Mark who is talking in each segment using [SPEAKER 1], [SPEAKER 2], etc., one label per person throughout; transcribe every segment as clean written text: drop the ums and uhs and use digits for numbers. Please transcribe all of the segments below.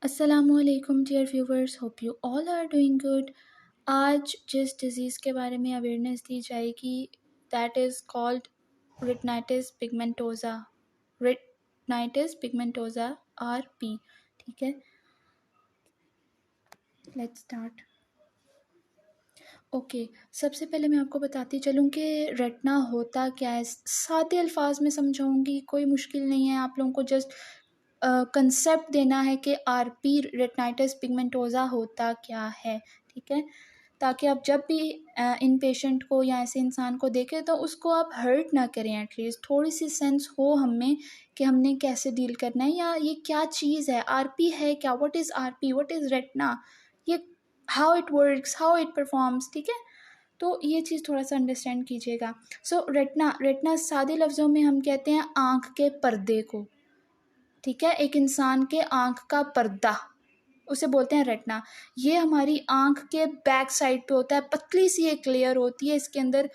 [SPEAKER 1] अस्सलामुअलैकुम dear viewers, hope you all are doing good. आज जिस डिज़ीज़ के बारे में अवेयरनेस दी जाएगी that is called retinitis pigmentosa. Retinitis pigmentosa RP। ठीक है, लेट्स स्टार्ट। ओके, सबसे पहले मैं आपको बताती चलूँ कि रेटिना होता क्या है। सादे अल्फाज में समझाऊंगी, कोई मुश्किल नहीं है। आप लोगों को जस्ट कंसेप्ट देना है कि RP रेटिनाइटिस पिगमेंटोज़ा होता क्या है। ठीक है, ताकि आप जब भी इन पेशेंट को या ऐसे इंसान को देखें तो उसको आप हर्ट ना करें। एटलीस्ट थोड़ी सी सेंस हो हमें कि हमने कैसे डील करना है या ये क्या चीज़ है, RP है क्या, what is RP, what is retina, ये how it works, how it performs. ठीक है, तो ये चीज़ थोड़ा सा अंडरस्टैंड कीजिएगा। सो रेटिना सादे लफ्ज़ों में हम कहते हैं आँख के पर्दे को। ठीक है, एक इंसान के आँख का पर्दा, उसे बोलते हैं रेटिना। ये हमारी आँख के बैक साइड पे होता है, पतली सी एक लेयर होती है, इसके अंदर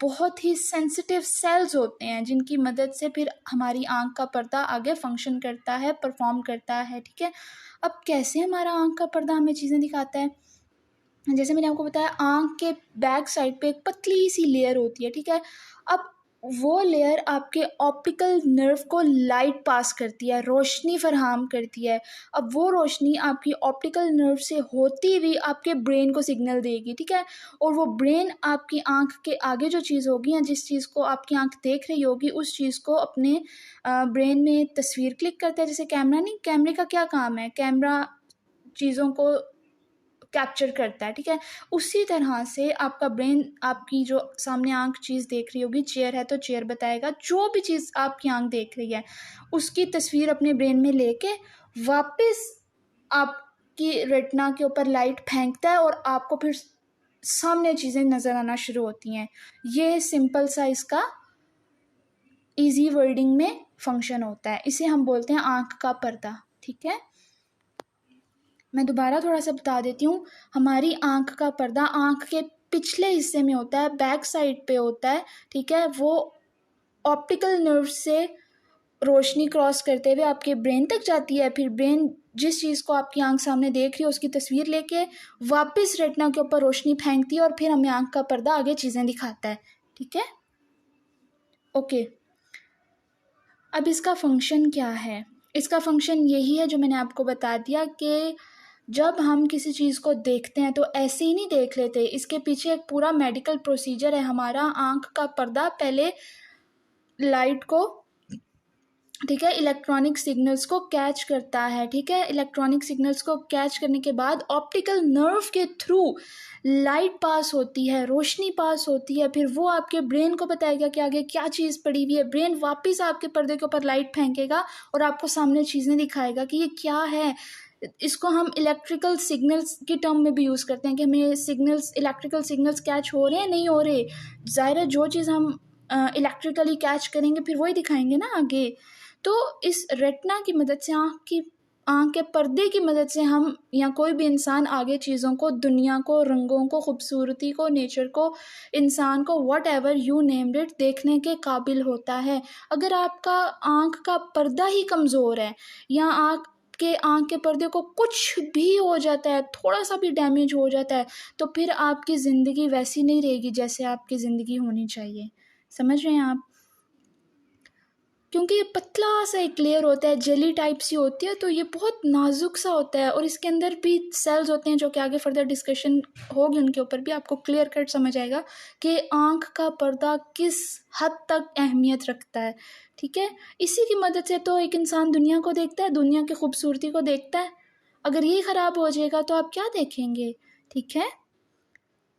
[SPEAKER 1] बहुत ही सेंसिटिव सेल्स होते हैं जिनकी मदद से फिर हमारी आँख का पर्दा आगे फंक्शन करता है, परफॉर्म करता है। ठीक है, अब कैसे हमारा आँख का पर्दा हमें चीज़ें दिखाता है, जैसे मैंने आपको बताया आँख के बैक साइड पे एक पतली सी लेयर होती है। ठीक है, अब वो लेयर आपके ऑप्टिकल नर्व को लाइट पास करती है, रोशनी फराहम करती है। अब वो रोशनी आपकी ऑप्टिकल नर्व से होती हुई आपके ब्रेन को सिग्नल देगी। ठीक है, और वो ब्रेन आपकी आँख के आगे जो चीज़ होगी या जिस चीज़ को आपकी आँख देख रही होगी उस चीज़ को अपने ब्रेन में तस्वीर क्लिक करता है। जैसे कैमरा नहीं, कैमरे का क्या काम है, कैमरा चीज़ों को कैप्चर करता है। ठीक है, उसी तरह से आपका ब्रेन आपकी जो सामने आंख चीज़ देख रही होगी, चेयर है तो चेयर बताएगा, जो भी चीज़ आपकी आंख देख रही है उसकी तस्वीर अपने ब्रेन में लेके वापस आपकी रेटिना के ऊपर लाइट फेंकता है और आपको फिर सामने चीज़ें नज़र आना शुरू होती हैं। ये सिंपल सा इसका इजी वर्डिंग में फंक्शन होता है, इसे हम बोलते हैं आंख का पर्दा। ठीक है, मैं दोबारा थोड़ा सा बता देती हूँ। हमारी आँख का पर्दा आँख के पिछले हिस्से में होता है, बैक साइड पे होता है। ठीक है, वो ऑप्टिकल नर्व से रोशनी क्रॉस करते हुए आपके ब्रेन तक जाती है, फिर ब्रेन जिस चीज़ को आपकी आंख सामने देख रही है उसकी तस्वीर लेके वापस रेटिना के ऊपर रोशनी फेंकती है और फिर हमें आँख का पर्दा आगे चीज़ें दिखाता है। ठीक है, ओके। अब इसका फंक्शन क्या है, इसका फंक्शन यही है जो मैंने आपको बता दिया कि जब हम किसी चीज़ को देखते हैं तो ऐसे ही नहीं देख लेते, इसके पीछे एक पूरा मेडिकल प्रोसीजर है। हमारा आँख का पर्दा पहले लाइट को, ठीक है, इलेक्ट्रॉनिक सिग्नल्स को कैच करता है। ठीक है, इलेक्ट्रॉनिक सिग्नल्स को कैच करने के बाद ऑप्टिकल नर्व के थ्रू लाइट पास होती है, रोशनी पास होती है, फिर वो आपके ब्रेन को बताएगा कि आगे क्या चीज़ पड़ी हुई है। ब्रेन वापस आपके पर्दे के ऊपर लाइट फेंकेगा और आपको सामने चीज़ें दिखाएगा कि ये क्या है। इसको हम इलेक्ट्रिकल सिग्नल्स की टर्म में भी यूज़ करते हैं कि हमें सिग्नल्स, इलेक्ट्रिकल सिग्नल्स कैच हो रहे हैं नहीं हो रहे। ज़ाहिर है जो चीज़ हम इलेक्ट्रिकली कैच करेंगे फिर वही दिखाएंगे ना आगे। तो इस रेटिना की मदद से, आँख के पर्दे की मदद से हम या कोई भी इंसान आगे चीज़ों को, दुनिया को, रंगों को, खूबसूरती को, नेचर को, इंसान को, what ever you named it, देखने के काबिल होता है। अगर आपका आँख का पर्दा ही कमज़ोर है या आँख के पर्दे को कुछ भी हो जाता है, थोड़ा सा भी डैमेज हो जाता है, तो फिर आपकी ज़िंदगी वैसी नहीं रहेगी जैसे आपकी ज़िंदगी होनी चाहिए। समझ रहे हैं आप, क्योंकि ये पतला सा एक लेयर होता है, जेली टाइप सी होती है, तो ये बहुत नाजुक सा होता है और इसके अंदर भी सेल्स होते हैं जो कि आगे फर्दर डिस्कशन होगी उनके ऊपर भी आपको क्लियर कट समझ आएगा कि आँख का पर्दा किस हद तक अहमियत रखता है। ठीक है, इसी की मदद से तो एक इंसान दुनिया को देखता है, दुनिया की खूबसूरती को देखता है। अगर ये ख़राब हो जाएगा तो आप क्या देखेंगे। ठीक है,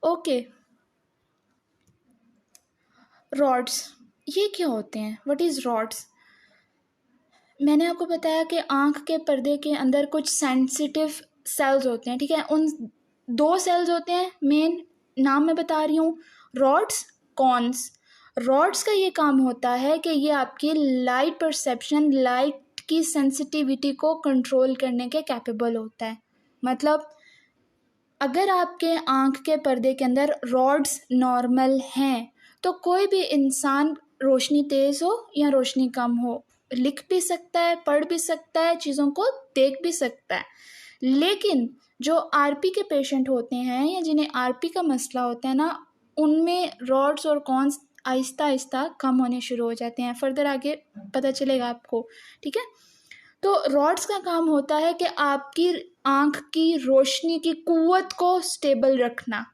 [SPEAKER 1] ओके। रॉड्स, ये क्या होते हैं, व्हाट इज़ रॉड्स। मैंने आपको बताया कि आँख के पर्दे के अंदर कुछ सेंसिटिव सेल्स होते हैं। ठीक है, उन दो सेल्स होते हैं मेन, नाम मैं बता रही हूँ, रॉड्स, कॉन्स। रॉड्स का ये काम होता है कि ये आपकी लाइट परसेप्शन, लाइट की सेंसिटिविटी को कंट्रोल करने के कैपेबल होता है। मतलब अगर आपके आँख के पर्दे के अंदर रॉड्स नॉर्मल हैं तो कोई भी इंसान, रोशनी तेज़ हो या रोशनी कम हो, लिख भी सकता है, पढ़ भी सकता है, चीज़ों को देख भी सकता है। लेकिन जो आरपी के पेशेंट होते हैं या जिन्हें आरपी का मसला होता है ना, उनमें रॉड्स और कॉन्स आहिस्ता आहिस्ता कम होने शुरू हो जाते हैं। फर्दर आगे पता चलेगा आपको, ठीक है। तो रॉड्स का काम होता है कि आपकी आँख की रोशनी की कुव्वत को स्टेबल रखना।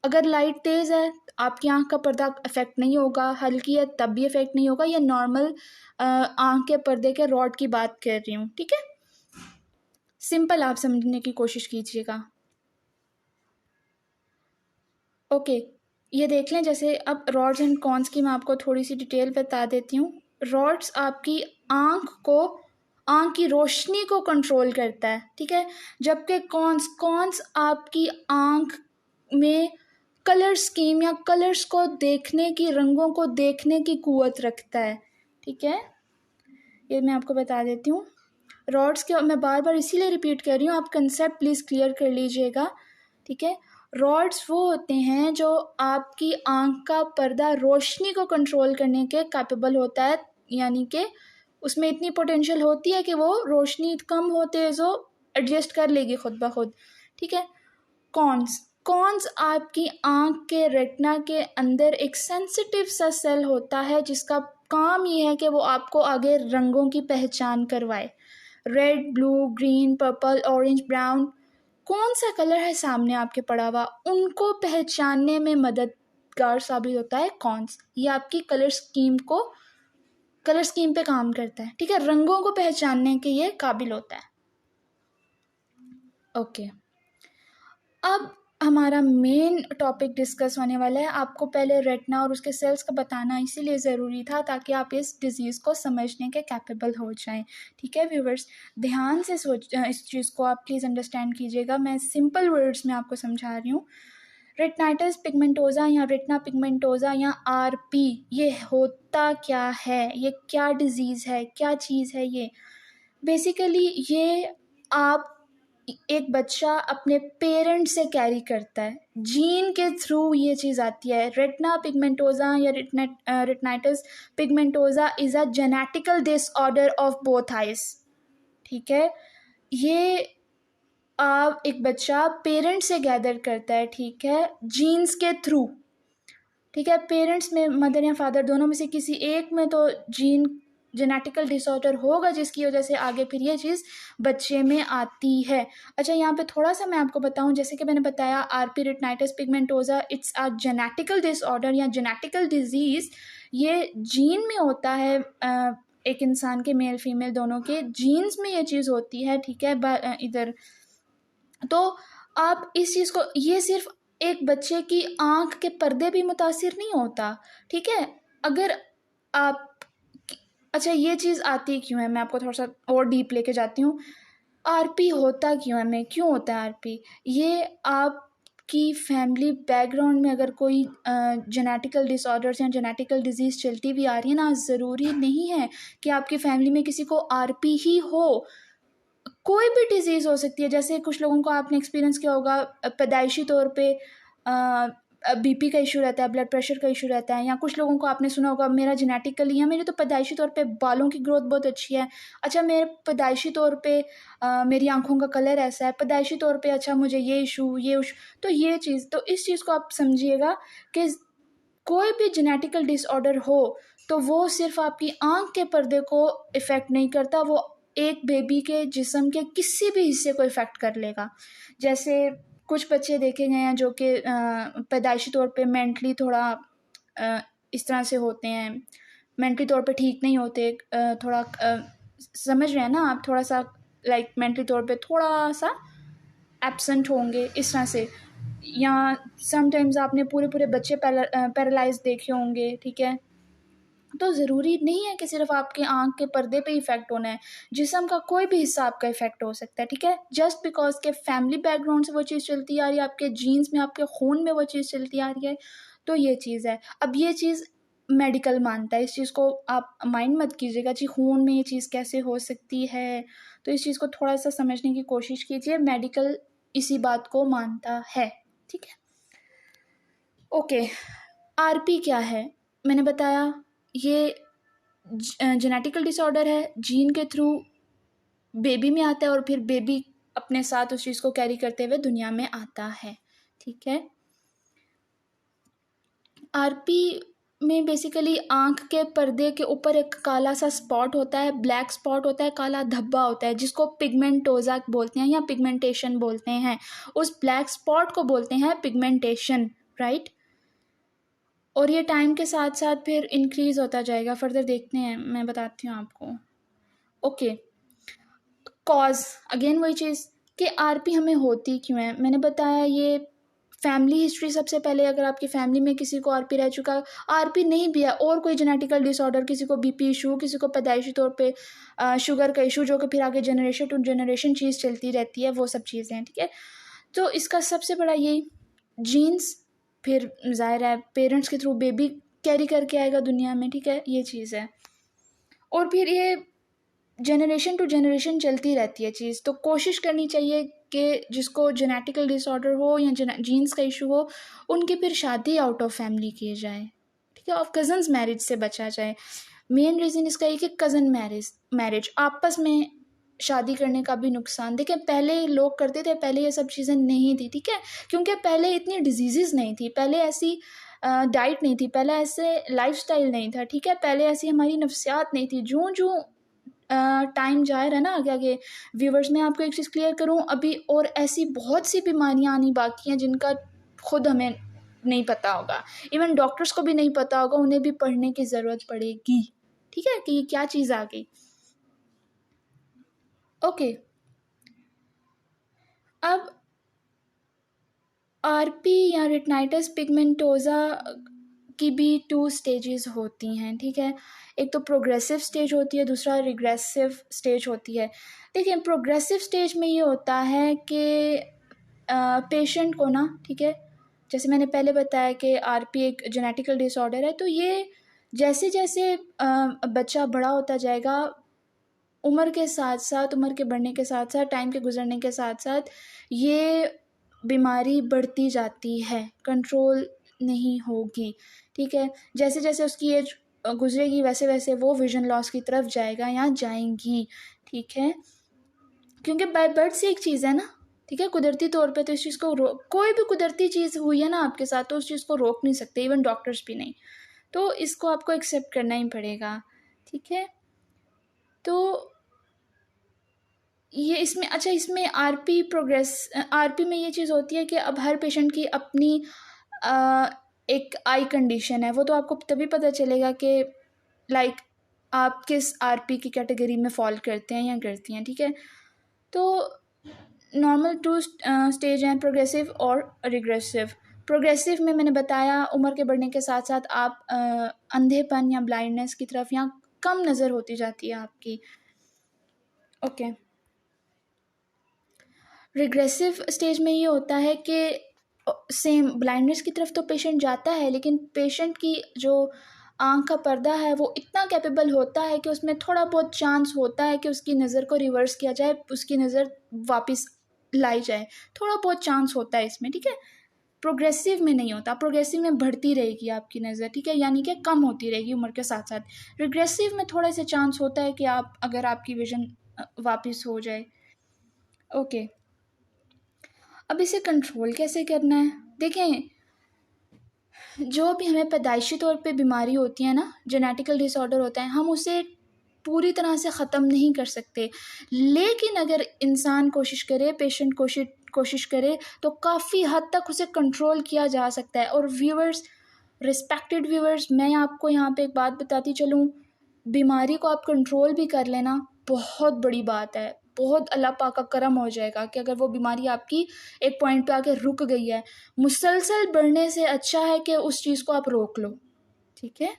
[SPEAKER 1] अगर लाइट तेज़ है आपकी आँख का पर्दा अफेक्ट नहीं होगा, हल्की है तब भी अफेक्ट नहीं होगा। ये नॉर्मल आँख के पर्दे के रॉड की बात कर रही हूँ, ठीक है। सिंपल आप समझने की कोशिश कीजिएगा। ओके, ये देख लें। जैसे अब रॉड्स एंड कॉन्स की मैं आपको थोड़ी सी डिटेल बता देती हूँ। रॉड्स आपकी आँख की रोशनी को कंट्रोल करता है, ठीक है। जबकि कॉन्स आपकी आँख में कलर स्कीम या कलर्स को देखने की, रंगों को देखने की कुव्वत रखता है, ठीक है। ये मैं आपको बता देती हूँ। रॉड्स के मैं बार बार इसीलिए रिपीट कर रही हूँ, आप कंसेप्ट प्लीज़ क्लियर कर लीजिएगा, ठीक है। रॉड्स वो होते हैं जो आपकी आँख का पर्दा रोशनी को कंट्रोल करने के कैपेबल होता है, यानी कि उसमें इतनी पोटेंशियल होती है कि वो रोशनी कम हो तेज़ हो एडजस्ट कर लेगी खुद ब खुद, ठीक है। कॉन्स आपकी आँख के रेटिना के अंदर एक सेंसिटिव सा सेल होता है जिसका काम ये है कि वो आपको आगे रंगों की पहचान करवाए। Red, blue, green, purple, orange, brown, कौन सा कलर है सामने आपके पड़ा हुआ, उनको पहचानने में मददगार साबित होता है कॉन्स। ये आपकी कलर स्कीम पे काम करता है, ठीक है। रंगों को पहचानने के ये काबिल होता है। ओके, अब हमारा मेन टॉपिक डिस्कस होने वाला है। आपको पहले रेटिना और उसके सेल्स का बताना इसीलिए ज़रूरी था ताकि आप इस डिज़ीज़ को समझने के कैपेबल हो जाएं, ठीक है व्यूवर्स। ध्यान से इस चीज़ को आप प्लीज़ अंडरस्टैंड कीजिएगा। मैं सिंपल वर्ड्स में आपको समझा रही हूँ। रेटिनाइटिस पिगमेंटोसा या रेटिना पिगमेंटोसा या आरपी, ये होता क्या है, ये क्या डिज़ीज़ है, क्या चीज़ है ये। बेसिकली ये आप एक बच्चा अपने पेरेंट से कैरी करता है, जीन के थ्रू ये चीज़ आती है। रेटिना पिगमेंटोसा या retinitis pigmentosa is a genetical disorder of both eyes, ठीक है। ये आप एक बच्चा पेरेंट्स से गैदर करता है, ठीक है, जीन्स के थ्रू, ठीक है। पेरेंट्स में मदर या फादर दोनों में से किसी एक में तो जीन जेनेटिकल डिसऑर्डर होगा जिसकी वजह से आगे फिर ये चीज़ बच्चे में आती है। अच्छा, यहाँ पे थोड़ा सा मैं आपको बताऊँ, जैसे कि मैंने बताया RP retinitis pigmentosa it's a genetical disorder या जेनेटिकल डिजीज़। ये जीन में होता है, एक इंसान के मेल फीमेल दोनों के जीन्स में ये चीज़ होती है, ठीक है। इधर तो आप इस चीज़ को, ये सिर्फ एक बच्चे की आँख के पर्दे भी मुतासिर नहीं होता, ठीक है। अगर आप, अच्छा ये चीज़ आती क्यों है, मैं आपको थोड़ा सा और डीप लेके जाती हूँ। आरपी होता क्यों है, मैं क्यों होता है आरपी। ये आपकी फैमिली बैकग्राउंड में अगर कोई जेनेटिकल डिसऑर्डर्स या जेनेटिकल डिजीज़ चलती भी आ रही है ना, ज़रूरी नहीं है कि आपकी फैमिली में किसी को आरपी ही हो, कोई भी डिजीज़ हो सकती है। जैसे कुछ लोगों को आपने एक्सपीरियंस किया होगा, पैदाइशी तौर पे बीपी का इशू रहता है, ब्लड प्रेशर का इशू रहता है, या कुछ लोगों को आपने सुना होगा मेरा जेनेटिकली है, मेरे तो पैदाइशी तौर पे बालों की ग्रोथ बहुत अच्छी है, अच्छा मेरे पैदाइशी तौर पे मेरी आंखों का कलर ऐसा है, पैदाइशी तौर पे अच्छा मुझे ये इशू तो ये चीज़, तो इस चीज़ को आप समझिएगा कि कोई भी जेनेटिकल डिसऑर्डर हो तो वो सिर्फ आपकी आँख के पर्दे को इफ़ेक्ट नहीं करता, वो एक बेबी के जिस्म के किसी भी हिस्से को इफ़ेक्ट कर लेगा। जैसे कुछ बच्चे देखे गए हैं जो कि पैदाइशी तौर पे मेंटली थोड़ा इस तरह से होते हैं, मेंटली तौर पे ठीक नहीं होते, थोड़ा समझ रहे हैं ना आप, थोड़ा सा लाइक मेंटली तौर पे थोड़ा सा एब्सेंट होंगे इस तरह से, या समटाइम्स आपने पूरे पूरे बच्चे पैरालाइज देखे होंगे, ठीक है। तो ज़रूरी नहीं है कि सिर्फ आपके आँख के पर्दे पे इफ़ेक्ट होना है, जिस्म का कोई भी हिस्सा आपका इफ़ेक्ट हो सकता है, ठीक है। जस्ट बिकॉज के फैमिली बैकग्राउंड से वो चीज़ चलती आ रही है, आपके जीन्स में, आपके खून में वो चीज़ चलती आ रही है, तो ये चीज़ है। अब ये चीज़ मेडिकल मानता है, इस चीज़ को आप माइंड मत कीजिएगा जी खून में ये चीज़ कैसे हो सकती है, तो इस चीज़ को थोड़ा सा समझने की कोशिश कीजिए। मेडिकल इसी बात को मानता है, ठीक है। ओके, आरपी क्या है, मैंने बताया ये जेनेटिकल डिसऑर्डर है, जीन के थ्रू बेबी में आता है और फिर बेबी अपने साथ उस चीज़ को कैरी करते हुए दुनिया में आता है। ठीक है। आरपी में बेसिकली आंख के पर्दे के ऊपर एक काला सा स्पॉट होता है, ब्लैक स्पॉट होता है, काला धब्बा होता है, जिसको पिगमेंटोजा बोलते हैं या पिगमेंटेशन बोलते हैं। उस ब्लैक स्पॉट को बोलते हैं पिगमेंटेशन, राइट। और ये टाइम के साथ साथ फिर इंक्रीज होता जाएगा। फर्दर देखते हैं, मैं बताती हूँ आपको। ओके, कॉज अगेन वही चीज़ कि आरपी हमें होती क्यों है। मैंने बताया ये फैमिली हिस्ट्री सबसे पहले, अगर आपकी फैमिली में किसी को आरपी रह चुका, आरपी नहीं भी है और कोई जेनेटिकल डिसऑर्डर, किसी को बीपी इशू, किसी को पैदाइशी तौर पे शुगर का इशू, जो कि फिर आगे जनरेशन टू जनरेशन चीज़ चलती रहती है, वो सब चीज़ें हैं। ठीक है। तो इसका सबसे बड़ा यही जीन्स, फिर ज़ाहिर है पेरेंट्स के थ्रू बेबी कैरी करके आएगा दुनिया में। ठीक है, ये चीज़ है। और फिर ये जनरेशन टू जनरेशन चलती रहती है चीज़। तो कोशिश करनी चाहिए कि जिसको जेनेटिकल डिसऑर्डर हो या जीन्स का इशू हो, उनकी फिर शादी आउट ऑफ फैमिली की जाए। ठीक है, और कज़न्स मैरिज से बचा जाए। मेन रीज़न इसका ये कि कज़न मैरिज आपस में शादी करने का भी नुकसान। देखिए, पहले लोग करते थे, पहले ये सब चीज़ें नहीं थी। ठीक है, क्योंकि पहले इतनी डिजीज़ नहीं थी, पहले ऐसी डाइट नहीं थी, पहले ऐसे लाइफस्टाइल नहीं था। ठीक है, पहले ऐसी हमारी नफ्सियात नहीं थी। जो टाइम जा रहा है ना आगे आगे, व्यूवर्स मैं आपको एक चीज़ क्लियर करूं, अभी और ऐसी बहुत सी बीमारियां आनी बाकी हैं जिनका खुद हमें नहीं पता होगा, इवन डॉक्टर्स को भी नहीं पता होगा, उन्हें भी पढ़ने की ज़रूरत पड़ेगी। ठीक है, कि ये क्या चीज़ आ गई। ओके, अब आरपी या रेटिनाइटिस पिगमेंटोजा की भी 2 स्टेजेस होती हैं। ठीक है, एक तो प्रोग्रेसिव स्टेज होती है, दूसरा रिग्रेसिव स्टेज होती है। देखिए, प्रोग्रेसिव स्टेज में ये होता है कि पेशेंट को ना, ठीक है, जैसे मैंने पहले बताया कि आरपी एक जेनेटिकल डिसऑर्डर है, तो ये जैसे जैसे बच्चा बड़ा होता जाएगा, उम्र के साथ साथ, उम्र के बढ़ने के साथ साथ, टाइम के गुजरने के साथ साथ ये बीमारी बढ़ती जाती है, कंट्रोल नहीं होगी। ठीक है, जैसे जैसे उसकी एज गुजरेगी वैसे वैसे वो विजन लॉस की तरफ जाएगा या जाएंगी। ठीक है, क्योंकि बाय बर्थ से एक चीज़ है ना। ठीक है, कुदरती तौर पे तो इस चीज़ को कोई भी कुदरती चीज़ हुई है ना आपके साथ, तो उस चीज़ को रोक नहीं सकते, इवन डॉक्टर्स भी नहीं। तो इसको आपको एक्सेप्ट करना ही पड़ेगा। ठीक है, तो ये इसमें, अच्छा, इसमें आरपी में ये चीज़ होती है कि अब हर पेशेंट की अपनी एक आई कंडीशन है। वो तो आपको तभी पता चलेगा कि लाइक आप किस आरपी की कैटेगरी में फॉल करते हैं या करती हैं। ठीक है, तो नॉर्मल 2 स्टेज हैं, प्रोग्रेसिव और रिग्रेसिव। प्रोग्रेसिव में मैंने बताया उम्र के बढ़ने के साथ साथ आप अंधेपन या ब्लाइंडनेस की तरफ या कम नज़र होती जाती है आपकी। ओके, रिग्रेसिव स्टेज में ये होता है कि सेम ब्लाइंडनेस की तरफ तो पेशेंट जाता है, लेकिन पेशेंट की जो आँख का पर्दा है वो इतना कैपेबल होता है कि उसमें थोड़ा बहुत चांस होता है कि उसकी नज़र को रिवर्स किया जाए, उसकी नज़र वापस लाई जाए, थोड़ा बहुत चांस होता है इसमें। ठीक है, प्रोग्रेसिव में नहीं होता, प्रोग्रेसिव में बढ़ती रहेगी आपकी नज़र। ठीक है, यानी कि कम होती रहेगी उम्र के साथ साथ। रिग्रेसिव में थोड़ा सा चांस होता है कि अगर आपकी विजन वापस हो जाए। ओके, अब इसे कंट्रोल कैसे करना है। देखें, जो भी हमें पैदाइशी तौर पे बीमारी होती है ना, जेनेटिकल डिसऑर्डर होता है, हम उसे पूरी तरह से ख़त्म नहीं कर सकते, लेकिन अगर इंसान कोशिश करे, पेशेंट कोशिश करे, तो काफ़ी हद तक उसे कंट्रोल किया जा सकता है। और व्यूअर्स, रिस्पेक्टेड व्यूअर्स, मैं आपको यहाँ पे एक बात बताती चलूँ, बीमारी को आप कंट्रोल भी कर लेना, बहुत बड़ी बात है, बहुत अल्लाह पाक का करम हो जाएगा कि अगर वो बीमारी आपकी एक पॉइंट पे आके रुक गई है। मुसलसल बढ़ने से अच्छा है कि उस चीज़ को आप रोक लो। ठीक है,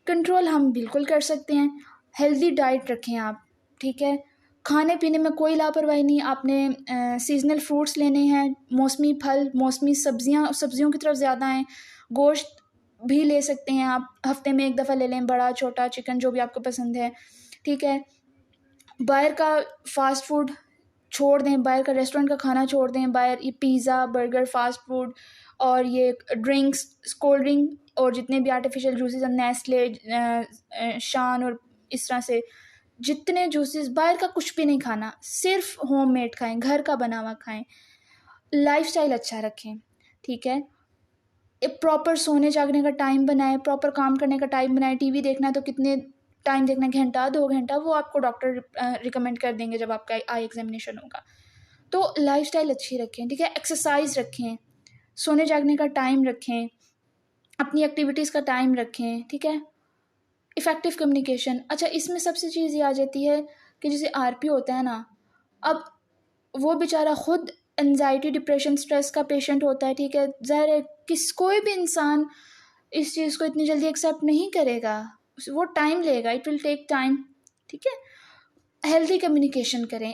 [SPEAKER 1] कंट्रोल हम बिल्कुल कर सकते हैं। हेल्दी डाइट रखें आप। ठीक है, खाने पीने में कोई लापरवाही नहीं। आपने सीजनल फ्रूट्स लेने हैं, मौसमी फल, मौसमी सब्जियों की तरफ ज़्यादा हैं। गोश्त भी ले सकते हैं आप, हफ्ते में 1 दफ़ा ले लें, बड़ा छोटा चिकन जो भी आपको पसंद है। ठीक है, बाहर का फास्ट फूड छोड़ दें, बाहर का रेस्टोरेंट का खाना छोड़ दें, बाहर ये पिज़्ज़ा, बर्गर, फास्ट फूड और ये ड्रिंक्स, कोल्ड ड्रिंक, और जितने भी आर्टिफिशियल जूसेस हैं, नेस्ले, शान और इस तरह से जितने जूसेस, बाहर का कुछ भी नहीं खाना, सिर्फ होममेड खाएं, घर का बना हुआ खाएं। लाइफस्टाइल अच्छा रखें, ठीक है। एक प्रॉपर सोने जागने का टाइम बनाएं, प्रॉपर काम करने का टाइम बनाएं। टीवी देखना है तो कितने टाइम देखना है, घंटा 2 घंटा, वो आपको डॉक्टर रिकमेंड कर देंगे जब आपका आई एग्जामिनेशन होगा। तो लाइफस्टाइल अच्छी रखें, ठीक है। एक्सरसाइज रखें, सोने जागने का टाइम रखें, अपनी एक्टिविटीज़ का टाइम रखें, ठीक है। इफ़ेक्टिव कम्युनिकेशन, अच्छा इसमें सबसे चीज़ ये आ जाती है कि जैसे आरपी होता है ना, अब वो बेचारा खुद एनजाइटी, डिप्रेशन, स्ट्रेस का पेशेंट होता है, ठीक है। ज़ाहिर है कोई भी इंसान इस चीज़ को इतनी जल्दी एक्सेप्ट नहीं करेगा, वो टाइम लेगा, इट विल टेक टाइम, ठीक है। हेल्दी कम्युनिकेशन करें,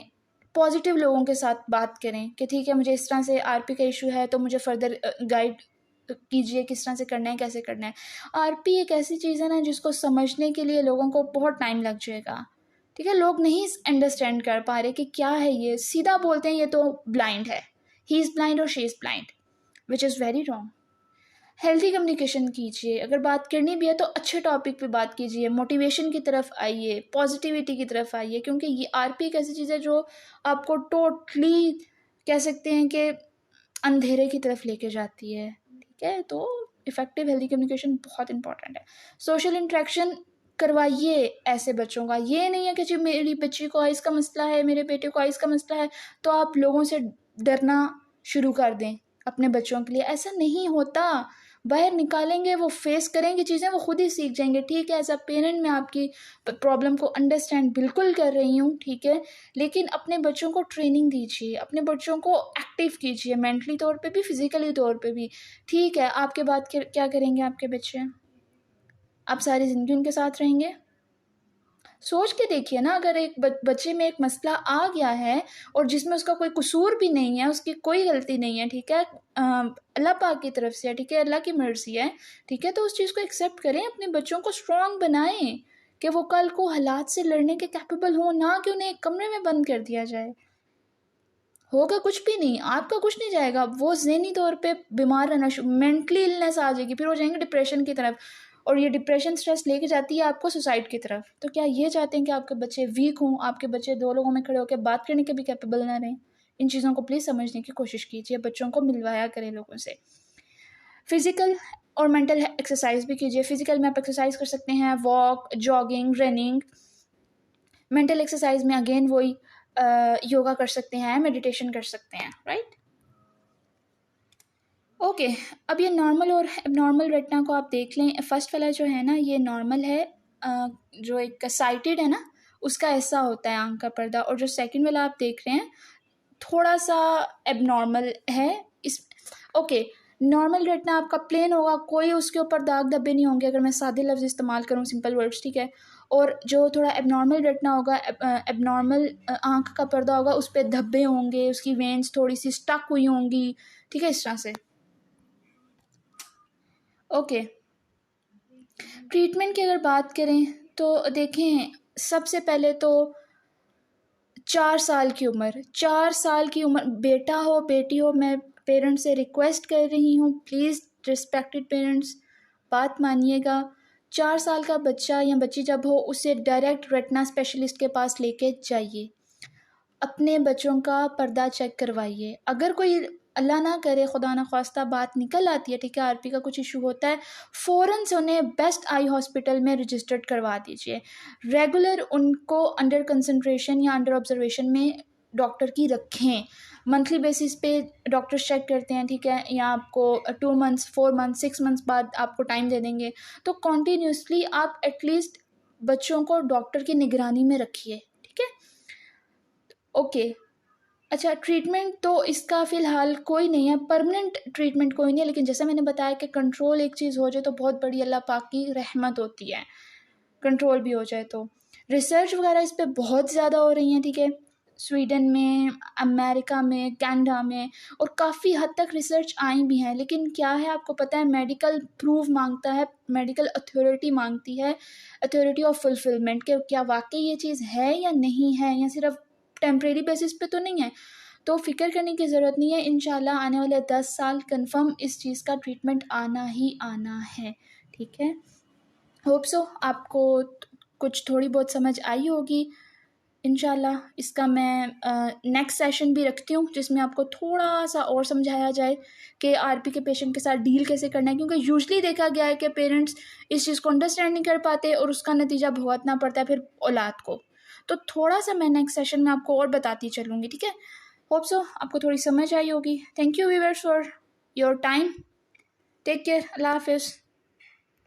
[SPEAKER 1] पॉजिटिव लोगों के साथ बात करें कि ठीक है मुझे इस तरह से आरपी का इशू है तो मुझे फर्दर गाइड कीजिए किस तरह से करना है, कैसे करना है। आरपी एक ऐसी चीज़ है ना जिसको समझने के लिए लोगों को बहुत टाइम लग जाएगा, ठीक है। लोग नहीं अंडरस्टैंड कर पा रहे कि क्या है ये, सीधा बोलते हैं ये तो ब्लाइंड है, ही इज़ ब्लाइंड और she is blind, which is very wrong. Healthy communication कीजिए, अगर बात करनी भी है तो अच्छे टॉपिक पे बात कीजिए, मोटिवेशन की तरफ आइए, पॉजिटिविटी की तरफ आइए, क्योंकि ये आरपी एक ऐसी चीज़ है जो आपको टोटली कह सकते हैं कि अंधेरे की तरफ लेके जाती है, ठीक है। तो इफ़ेक्टिव हेल्दी कम्युनिकेशन बहुत इंपॉर्टेंट है। सोशल इंटरेक्शन करवाइए ऐसे बच्चों का, ये नहीं है कि जी मेरी बच्ची को आइज़ का मसला है, मेरे बेटे को आइज़ का मसला है तो आप लोगों से डरना शुरू कर दें अपने बच्चों के लिए, ऐसा नहीं होता। बाहर निकालेंगे, वो फेस करेंगे चीज़ें, वो खुद ही सीख जाएंगे, ठीक है। एज अ पेरेंट मैं आपकी प्रॉब्लम को अंडरस्टैंड बिल्कुल कर रही हूँ, ठीक है, लेकिन अपने बच्चों को ट्रेनिंग दीजिए, अपने बच्चों को एक्टिव कीजिए, मेंटली तौर पे भी, फिजिकली तौर पे भी, ठीक है। आपके बाद क्या करेंगे आपके बच्चे, आप सारी ज़िंदगी उनके साथ रहेंगे। सोच के देखिए ना, अगर एक बच्चे में एक मसला आ गया है और जिसमें उसका कोई कसूर भी नहीं है, उसकी कोई गलती नहीं है, ठीक है, अल्लाह पाक की तरफ से है, ठीक है, अल्लाह की मर्जी है, ठीक है, तो उस चीज़ को एक्सेप्ट करें, अपने बच्चों को स्ट्रॉन्ग बनाएं कि वो कल को हालात से लड़ने के कैपेबल हो, ना कि उन्हें एक कमरे में बंद कर दिया जाए। होगा कुछ भी नहीं, आपका कुछ नहीं जाएगा, वो ज़हनी तौर पे बीमार रहना, मेंटली इलनेस आ जाएगी, फिर वो जाएंगे डिप्रेशन की तरफ, और ये डिप्रेशन स्ट्रेस लेके जाती है आपको सुसाइड की तरफ। तो क्या ये चाहते हैं कि आपके बच्चे वीक हों, आपके बच्चे 2 लोगों में खड़े होकर बात करने के भी कैपेबल ना रहें? इन चीज़ों को प्लीज़ समझने की कोशिश कीजिए, बच्चों को मिलवाया करें लोगों से। फिजिकल और मेंटल एक्सरसाइज भी कीजिए। फिजिकल में आप एक्सरसाइज कर सकते हैं, walk, jogging, running. Mental exercise में अगेन वही योगा कर सकते हैं, मेडिटेशन कर सकते हैं, राइट। ओके, अब ये नॉर्मल और एबनॉर्मल रेटिना को आप देख लें। फर्स्ट वाला जो है ना, ये नॉर्मल है, जो एक साइटेड है ना उसका ऐसा होता है आंख का पर्दा, और जो सेकंड वाला आप देख रहे हैं थोड़ा सा एबनॉर्मल है। इस ओके, नॉर्मल रेटिना आपका प्लेन होगा, कोई उसके ऊपर दाग धब्बे नहीं होंगे, अगर मैं सादे लफ्ज़ इस्तेमाल करूँ, सिंपल वर्ड्स, ठीक है। और जो थोड़ा एबनॉर्मल रेटिना होगा, एबनॉर्मल आंख का पर्दा होगा, उस पर धब्बे होंगे, उसकी वेन्स थोड़ी सी स्टक हुई होंगी, ठीक है, इस तरह से। ओके, ट्रीटमेंट की अगर बात करें तो देखें, सबसे पहले तो 4 साल की उम्र, 4 साल की उम्र, बेटा हो बेटी हो, मैं पेरेंट्स से रिक्वेस्ट कर रही हूँ, प्लीज़ रिस्पेक्टेड पेरेंट्स बात मानिएगा। 4 साल का बच्चा या बच्ची जब हो, उसे डायरेक्ट रेटिना स्पेशलिस्ट के पास लेके जाइए, अपने बच्चों का पर्दा चेक करवाइए। अगर कोई अल्लाह ना करे, खुदा ना ख्वास्ता बात निकल आती है, ठीक है, आरपी का कुछ इशू होता है, फ़ौरन से उन्हें बेस्ट आई हॉस्पिटल में रजिस्टर्ड करवा दीजिए। रेगुलर उनको अंडर कंसंट्रेशन या अंडर ऑब्जर्वेशन में डॉक्टर की रखें। मंथली बेसिस पे डॉक्टर चेक करते हैं, ठीक है, या आपको 2 मंथ्स, 4 मंथ्स, 6 मंथ्स बाद आपको टाइम दे देंगे। तो कॉन्टीन्यूसली आप एटलीस्ट बच्चों को डॉक्टर की निगरानी में रखिए, ठीक है। ओके, अच्छा, ट्रीटमेंट तो इसका फ़िलहाल कोई नहीं है, परमानेंट ट्रीटमेंट कोई नहीं है, लेकिन जैसा मैंने बताया कि कंट्रोल एक चीज़ हो जाए तो बहुत बड़ी अल्लाह पाक की रहमत होती है, कंट्रोल भी हो जाए तो। रिसर्च वगैरह इस पे बहुत ज़्यादा हो रही हैं, ठीक है, स्वीडन में, अमेरिका में, कनाडा में, और काफ़ी हद तक रिसर्च आई भी हैं, लेकिन क्या है आपको पता है, मेडिकल प्रूफ मांगता है, मेडिकल अथॉरिटी मांगती है, अथॉरिटी ऑफ फुलफिलमेंट, कि क्या वाकई ये चीज़ है या नहीं है, या सिर्फ टेम्परेरी बेसिस पे तो नहीं है। तो फ़िक्र करने की ज़रूरत नहीं है, इंशाल्लाह आने वाले 10 साल कन्फर्म इस चीज़ का ट्रीटमेंट आना ही आना है, ठीक है। होप सो आपको कुछ थोड़ी बहुत समझ आई होगी। इंशाल्लाह इसका मैं नेक्स्ट सेशन भी रखती हूँ जिसमें आपको थोड़ा सा और समझाया जाए कि आरपी के पेशेंट के साथ डील कैसे करना है, क्योंकि यूजुअली देखा गया है कि पेरेंट्स इस चीज़ को अंडरस्टैंड नहीं कर पाते और उसका नतीजा भुगतना पड़ता है फिर औलाद को। तो थोड़ा सा मैं नेक्स्ट सेशन में आपको और बताती चलूँगी, ठीक है। होप सो आपको थोड़ी समझ आई होगी। Thank you viewers for your time. Take care. अल्लाह हाफिज़।